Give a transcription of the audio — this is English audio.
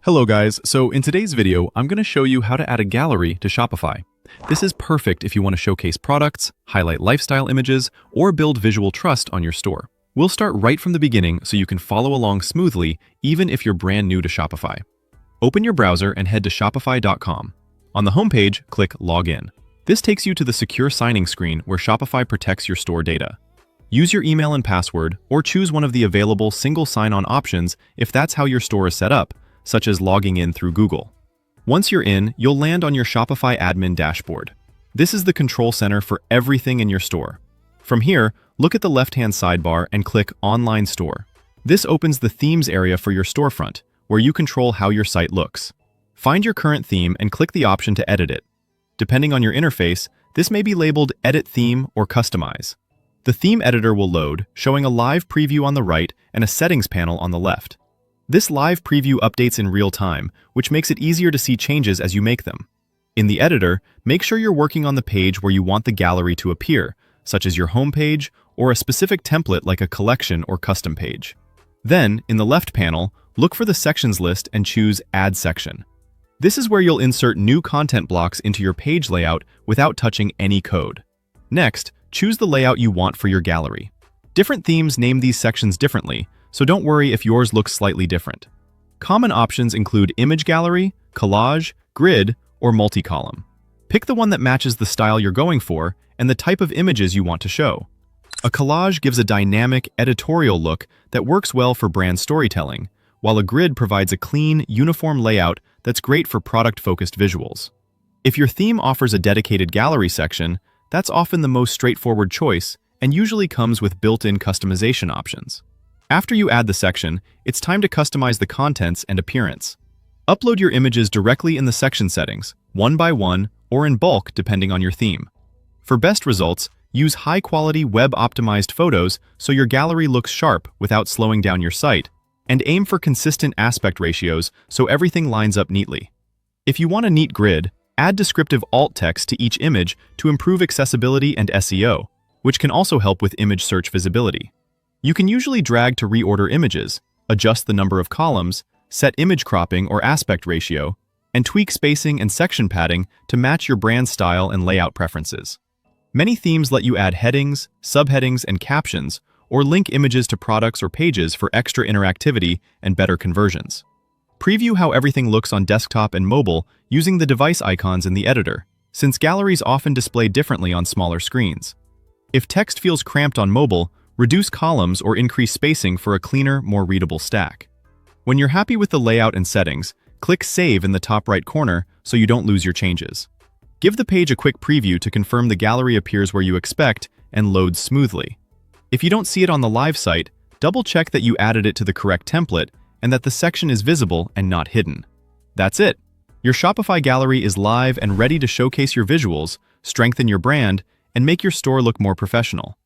Hello guys, so in today's video, I'm going to show you how to add a gallery to Shopify. This is perfect if you want to showcase products, highlight lifestyle images, or build visual trust on your store. We'll start right from the beginning so you can follow along smoothly even if you're brand new to Shopify. Open your browser and head to shopify.com. On the homepage, click Login. This takes you to the secure signing screen where Shopify protects your store data. Use your email and password, or choose one of the available single sign-on options if that's how your store is set up, such as logging in through Google. Once you're in, you'll land on your Shopify admin dashboard. This is the control center for everything in your store. From here, look at the left-hand sidebar and click Online Store. This opens the Themes area for your storefront, where you control how your site looks. Find your current theme and click the option to edit it. Depending on your interface, this may be labeled Edit Theme or Customize. The theme editor will load, showing a live preview on the right and a settings panel on the left. This live preview updates in real time, which makes it easier to see changes as you make them. In the editor, make sure you're working on the page where you want the gallery to appear, such as your home page or a specific template like a collection or custom page. Then, in the left panel, look for the sections list and choose Add Section. This is where you'll insert new content blocks into your page layout without touching any code. Next, choose the layout you want for your gallery. Different themes name these sections differently, so don't worry if yours looks slightly different. Common options include image gallery, collage, grid, or multi-column. Pick the one that matches the style you're going for and the type of images you want to show. A collage gives a dynamic, editorial look that works well for brand storytelling, while a grid provides a clean, uniform layout that's great for product-focused visuals. If your theme offers a dedicated gallery section, that's often the most straightforward choice and usually comes with built-in customization options. After you add the section, it's time to customize the contents and appearance. Upload your images directly in the section settings, one by one, or in bulk depending on your theme. For best results, use high-quality web-optimized photos so your gallery looks sharp without slowing down your site, and aim for consistent aspect ratios so everything lines up neatly. If you want a neat grid, add descriptive alt text to each image to improve accessibility and SEO, which can also help with image search visibility. You can usually drag to reorder images, adjust the number of columns, set image cropping or aspect ratio, and tweak spacing and section padding to match your brand style and layout preferences. Many themes let you add headings, subheadings, and captions, or link images to products or pages for extra interactivity and better conversions. Preview how everything looks on desktop and mobile using the device icons in the editor, since galleries often display differently on smaller screens. If text feels cramped on mobile, reduce columns or increase spacing for a cleaner, more readable stack. When you're happy with the layout and settings, click Save in the top right corner so you don't lose your changes. Give the page a quick preview to confirm the gallery appears where you expect and loads smoothly. If you don't see it on the live site, double-check that you added it to the correct template and that the section is visible and not hidden. That's it! Your Shopify gallery is live and ready to showcase your visuals, strengthen your brand, and make your store look more professional.